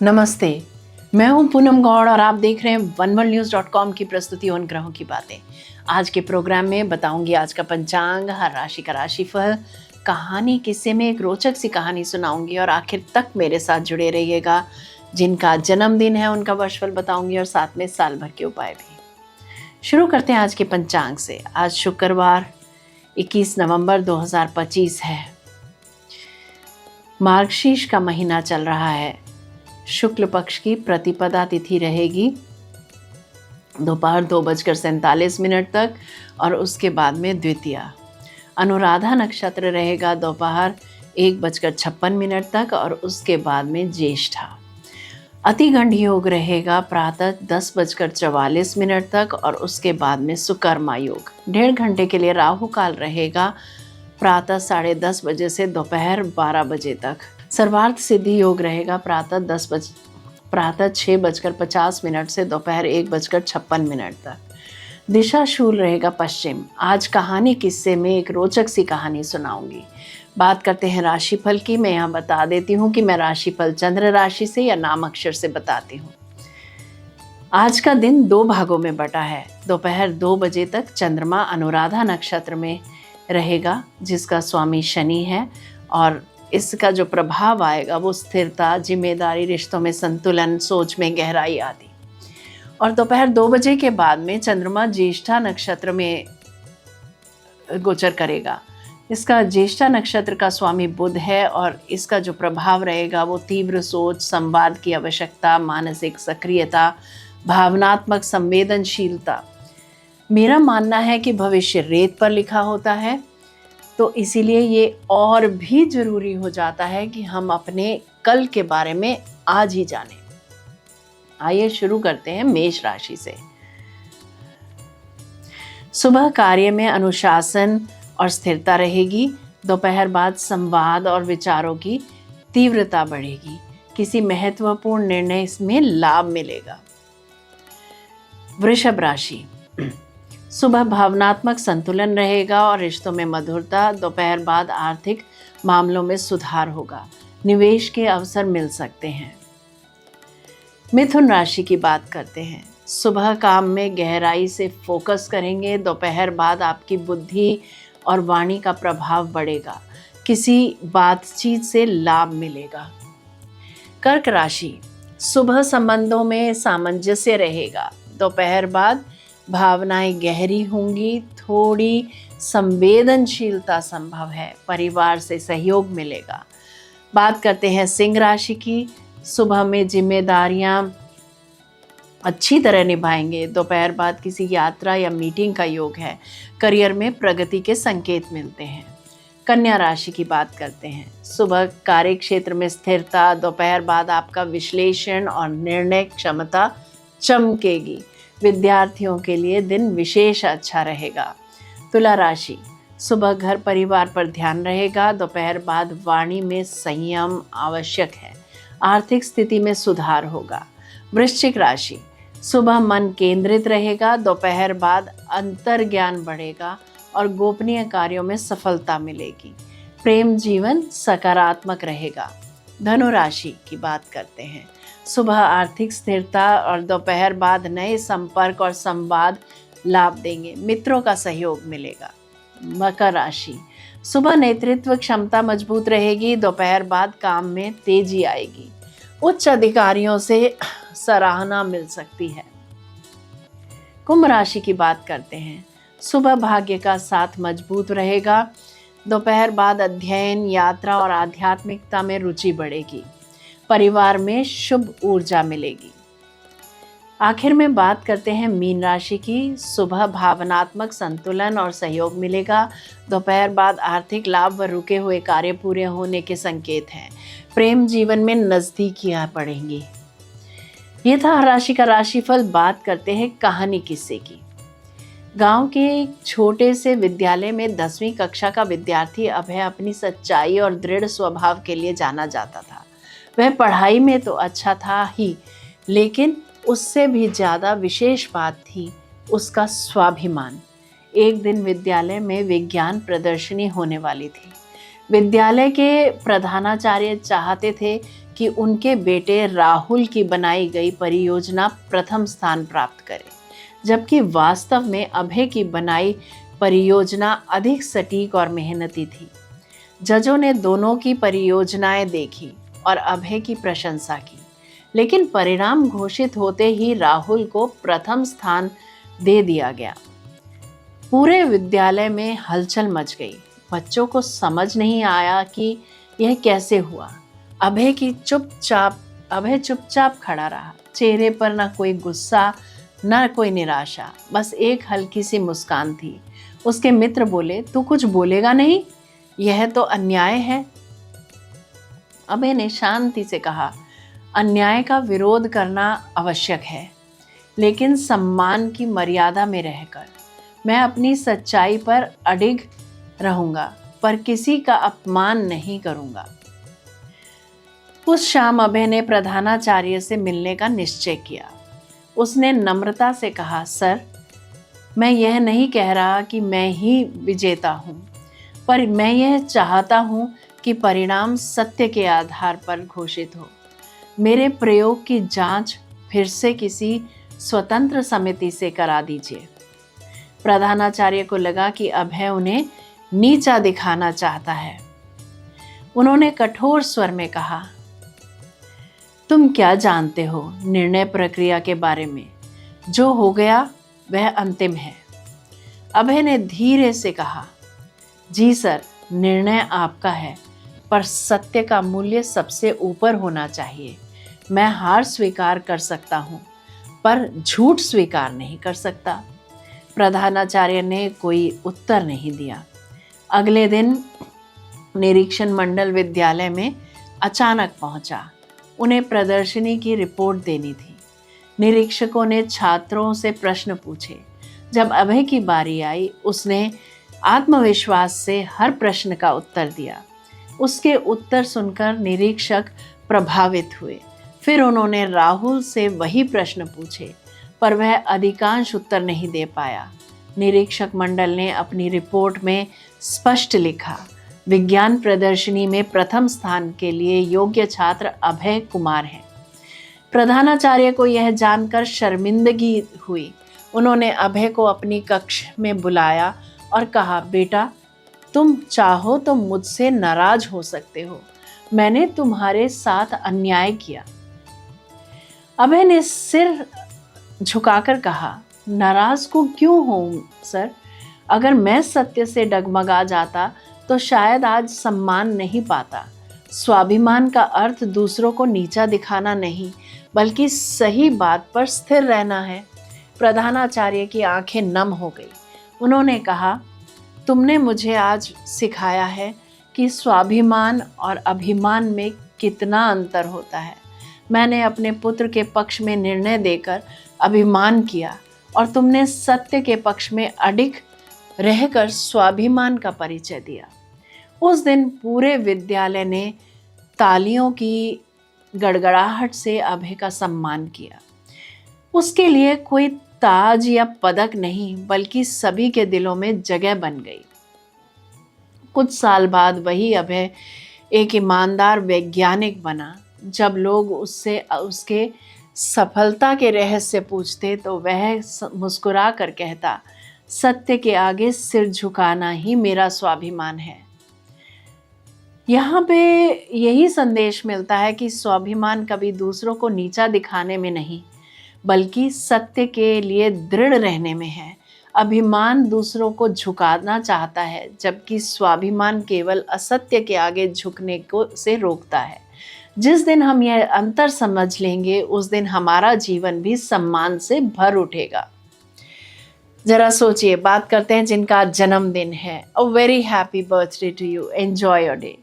नमस्ते, मैं हूं पूनम गौड़ और आप देख रहे हैं oneworldnews.com की प्रस्तुति उन ग्रहों की बातें। आज के प्रोग्राम में बताऊंगी आज का पंचांग, हर राशि का राशिफल, कहानी, किस्से में एक रोचक सी कहानी सुनाऊंगी और आखिर तक मेरे साथ जुड़े रहिएगा। जिनका जन्मदिन है उनका वर्षफल बताऊंगी और साथ में साल भर के उपाय भी। शुरू करते हैं आज के पंचांग से। आज शुक्रवार 21 नवंबर 2025 है। मार्गशीर्ष का महीना चल रहा है। शुक्ल पक्ष की प्रतिपदा तिथि रहेगी दोपहर 2:47 तक और उसके बाद में द्वितीया। अनुराधा नक्षत्र रहेगा दोपहर 1:56 तक और उसके बाद में ज्येष्ठा। अतिगंड योग रहेगा प्रातः 10:44 तक और उसके बाद में सुकर्मा योग। 1.5 घंटे के लिए राहु काल रहेगा प्रातः 10:30 बजे से दोपहर 12 बजे तक। सर्वार्थ सिद्धि योग रहेगा प्रातः 6:50 से दोपहर 1:56 तक। दिशा शूल रहेगा पश्चिम। आज कहानी किस्से में एक रोचक सी कहानी सुनाऊंगी। बात करते हैं राशिफल की। मैं यहाँ बता देती हूँ कि मैं राशिफल चंद्र राशि से या नाम अक्षर से बताती हूँ। आज का दिन 2 भागों में बटा है। दोपहर 2 बजे तक चंद्रमा अनुराधा नक्षत्र में रहेगा जिसका स्वामी शनि है और इसका जो प्रभाव आएगा वो स्थिरता, जिम्मेदारी, रिश्तों में संतुलन, सोच में गहराई आदि। और दोपहर 2 बजे के बाद में चंद्रमा ज्येष्ठा नक्षत्र में गोचर करेगा। इसका ज्येष्ठा नक्षत्र का स्वामी बुध है और इसका जो प्रभाव रहेगा वो तीव्र सोच, संवाद की आवश्यकता, मानसिक सक्रियता, भावनात्मक संवेदनशीलता। मेरा मानना है कि भविष्य रेत पर लिखा होता है तो इसीलिए ये और भी जरूरी हो जाता है कि हम अपने कल के बारे में आज ही जानें। आइए शुरू करते हैं मेष राशि से। सुबह कार्य में अनुशासन और स्थिरता रहेगी। दोपहर बाद संवाद और विचारों की तीव्रता बढ़ेगी। किसी महत्वपूर्ण निर्णय में लाभ मिलेगा। वृषभ राशि। सुबह भावनात्मक संतुलन रहेगा और रिश्तों में मधुरता। दोपहर बाद आर्थिक मामलों में सुधार होगा। निवेश के अवसर मिल सकते हैं। मिथुन राशि की बात करते हैं। सुबह काम में गहराई से फोकस करेंगे। दोपहर बाद आपकी बुद्धि और वाणी का प्रभाव बढ़ेगा। किसी बातचीत से लाभ मिलेगा। कर्क राशि। सुबह संबंधों में सामंजस्य रहेगा। दोपहर बाद भावनाएं गहरी होंगी। थोड़ी संवेदनशीलता संभव है। परिवार से सहयोग मिलेगा। बात करते हैं सिंह राशि की। सुबह में जिम्मेदारियां अच्छी तरह निभाएंगे। दोपहर बाद किसी यात्रा या मीटिंग का योग है। करियर में प्रगति के संकेत मिलते हैं। कन्या राशि की बात करते हैं। सुबह कार्य क्षेत्र में स्थिरता। दोपहर बाद आपका विश्लेषण और निर्णय क्षमता चमकेगी। विद्यार्थियों के लिए दिन विशेष अच्छा रहेगा। तुला राशि। सुबह घर परिवार पर ध्यान रहेगा। दोपहर बाद वाणी में संयम आवश्यक है। आर्थिक स्थिति में सुधार होगा। वृश्चिक राशि। सुबह मन केंद्रित रहेगा। दोपहर बाद अंतर्ज्ञान बढ़ेगा और गोपनीय कार्यों में सफलता मिलेगी। प्रेम जीवन सकारात्मक रहेगा। धनु राशि की बात करते हैं। सुबह आर्थिक स्थिरता और दोपहर बाद नए संपर्क और संवाद लाभ देंगे। मित्रों का सहयोग मिलेगा। मकर राशि। सुबह नेतृत्व क्षमता मजबूत रहेगी। दोपहर बाद काम में तेजी आएगी। उच्च अधिकारियों से सराहना मिल सकती है। कुंभ राशि की बात करते हैं। सुबह भाग्य का साथ मजबूत रहेगा। दोपहर बाद अध्ययन, यात्रा और आध्यात्मिकता में रुचि बढ़ेगी। परिवार में शुभ ऊर्जा मिलेगी। आखिर में बात करते हैं मीन राशि की। सुबह भावनात्मक संतुलन और सहयोग मिलेगा। दोपहर बाद आर्थिक लाभ व रुके हुए कार्य पूरे होने के संकेत हैं। प्रेम जीवन में नजदीकियां बढ़ेंगी। ये था हर राशि का राशिफल। बात करते हैं कहानी किस्से की। गांव के एक छोटे से विद्यालय में 10वीं कक्षा का विद्यार्थी अभय अपनी सच्चाई और दृढ़ स्वभाव के लिए जाना जाता था। वह पढ़ाई में तो अच्छा था ही, लेकिन उससे भी ज़्यादा विशेष बात थी उसका स्वाभिमान। एक दिन विद्यालय में विज्ञान प्रदर्शनी होने वाली थी। विद्यालय के प्रधानाचार्य चाहते थे कि उनके बेटे राहुल की बनाई गई परियोजना प्रथम स्थान प्राप्त करे, जबकि वास्तव में अभय की बनाई परियोजना अधिक सटीक और मेहनती थी। जजों ने दोनों की परियोजनाएं देखी और अभय की प्रशंसा की, लेकिन परिणाम घोषित होते ही राहुल को प्रथम स्थान दे दिया गया। पूरे विद्यालय में हलचल मच गई। बच्चों को समझ नहीं आया कि यह कैसे हुआ। अभय चुपचाप खड़ा रहा, चेहरे पर न कोई गुस्सा न कोई निराशा, बस एक हल्की सी मुस्कान थी। उसके मित्र बोले, तू कुछ बोलेगा नहीं? यह तो अन्याय है। अभय ने शांति से कहा, अन्याय का विरोध करना आवश्यक है, लेकिन सम्मान की मर्यादा में रहकर। मैं अपनी सच्चाई पर अडिग रहूंगा, पर किसी का अपमान नहीं करूंगा। उस शाम अभय ने प्रधानाचार्य से मिलने का निश्चय किया। उसने नम्रता से कहा, सर, मैं यह नहीं कह रहा कि मैं ही विजेता हूँ, पर मैं यह चाहता हूँ कि परिणाम सत्य के आधार पर घोषित हो। मेरे प्रयोग की जांच फिर से किसी स्वतंत्र समिति से करा दीजिए। प्रधानाचार्य को लगा कि अभय उन्हें नीचा दिखाना चाहता है। उन्होंने कठोर स्वर में कहा, तुम क्या जानते हो निर्णय प्रक्रिया के बारे में? जो हो गया वह अंतिम है। अभय ने धीरे से कहा, जी सर, निर्णय आपका है, पर सत्य का मूल्य सबसे ऊपर होना चाहिए। मैं हार स्वीकार कर सकता हूँ, पर झूठ स्वीकार नहीं कर सकता। प्रधानाचार्य ने कोई उत्तर नहीं दिया। अगले दिन निरीक्षण मंडल विद्यालय में अचानक पहुंचा। उन्हें प्रदर्शनी की रिपोर्ट देनी थी। निरीक्षकों ने छात्रों से प्रश्न पूछे। जब अभय की बारी आई, उसने आत्मविश्वास से हर प्रश्न का उत्तर दिया। उसके उत्तर सुनकर निरीक्षक प्रभावित हुए। फिर उन्होंने राहुल से वही प्रश्न पूछे, पर वह अधिकांश उत्तर नहीं दे पाया। निरीक्षक मंडल ने अपनी रिपोर्ट में स्पष्ट लिखा, विज्ञान प्रदर्शनी में प्रथम स्थान के लिए योग्य छात्र अभय कुमार हैं। प्रधानाचार्य को यह जानकर शर्मिंदगी हुई। उन्होंने अभय को अपनी कक्ष में बुलाया और कहा, बेटा, तुम चाहो तो मुझसे नाराज हो सकते हो। मैंने तुम्हारे साथ अन्याय किया। अभय ने सिर झुकाकर कहा, नाराज को क्यों हूं सर? अगर मैं सत्य से डगमगा जाता तो शायद आज सम्मान नहीं पाता। स्वाभिमान का अर्थ दूसरों को नीचा दिखाना नहीं, बल्कि सही बात पर स्थिर रहना है। प्रधानाचार्य की आंखें नम हो गई। उन्होंने कहा, तुमने मुझे आज सिखाया है कि स्वाभिमान और अभिमान में कितना अंतर होता है। मैंने अपने पुत्र के पक्ष में निर्णय देकर अभिमान किया और तुमने सत्य के पक्ष में अडिग रहकर स्वाभिमान का परिचय दिया। उस दिन पूरे विद्यालय ने तालियों की गड़गड़ाहट से अभय का सम्मान किया। उसके लिए कोई ताज या पदक नहीं, बल्कि सभी के दिलों में जगह बन गई। कुछ साल बाद वही अभय एक ईमानदार वैज्ञानिक बना। जब लोग उससे उसके सफलता के रहस्य पूछते तो वह मुस्कुरा कर कहता, सत्य के आगे सिर झुकाना ही मेरा स्वाभिमान है। यहाँ पे यही संदेश मिलता है कि स्वाभिमान कभी दूसरों को नीचा दिखाने में नहीं, बल्कि सत्य के लिए दृढ़ रहने में है। अभिमान दूसरों को झुकाना चाहता है, जबकि स्वाभिमान केवल असत्य के आगे झुकने को से रोकता है। जिस दिन हम यह अंतर समझ लेंगे, उस दिन हमारा जीवन भी सम्मान से भर उठेगा। जरा सोचिए, बात करते हैं जिनका जन्मदिन है। A very happy birthday to you, enjoy your day.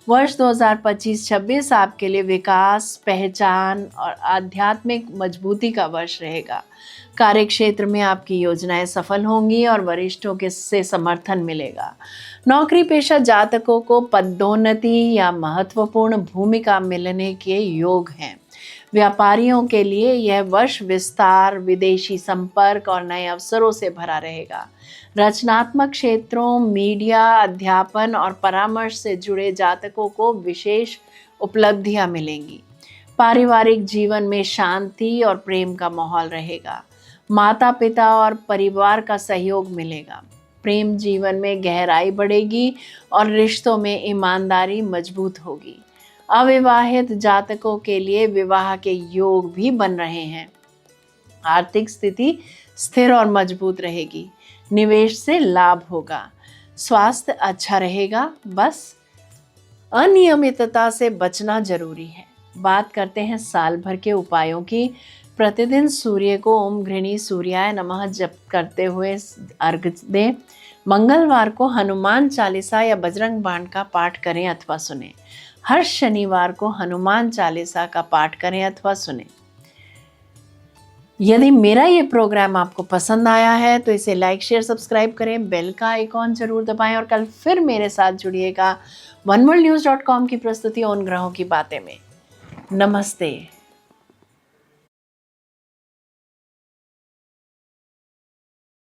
वर्ष 2025-26 आपके लिए विकास, पहचान और आध्यात्मिक मजबूती का वर्ष रहेगा। कार्य क्षेत्र में आपकी योजनाएं सफल होंगी और वरिष्ठों के से समर्थन मिलेगा। नौकरी पेशा जातकों को पदोन्नति या महत्वपूर्ण भूमिका मिलने के योग हैं। व्यापारियों के लिए यह वर्ष विस्तार, विदेशी संपर्क और नए अवसरों से भरा रहेगा। रचनात्मक क्षेत्रों, मीडिया, अध्यापन और परामर्श से जुड़े जातकों को विशेष उपलब्धियां मिलेंगी। पारिवारिक जीवन में शांति और प्रेम का माहौल रहेगा। माता पिता और परिवार का सहयोग मिलेगा। प्रेम जीवन में गहराई बढ़ेगी और रिश्तों में ईमानदारी मजबूत होगी। अविवाहित जातकों के लिए विवाह के योग भी बन रहे हैं। आर्थिक स्थिति स्थिर और मजबूत रहेगी। निवेश से लाभ होगा। स्वास्थ्य अच्छा रहेगा, बस अनियमितता से बचना जरूरी है। बात करते हैं साल भर के उपायों की। प्रतिदिन सूर्य को ओम घृणी सूर्याय नमः जप करते हुए अर्घ्य दें। मंगलवार को हनुमान चालीसा या बजरंग बाण का पाठ करें अथवा सुनें। हर शनिवार को हनुमान चालीसा का पाठ करें अथवा सुनें। यदि मेरा ये प्रोग्राम आपको पसंद आया है तो इसे लाइक, शेयर, सब्सक्राइब करें, बेल का आइकॉन जरूर दबाएं और कल फिर मेरे साथ जुड़िएगा oneworldnews.com की प्रस्तुति उन ग्रहों की बातें में। नमस्ते।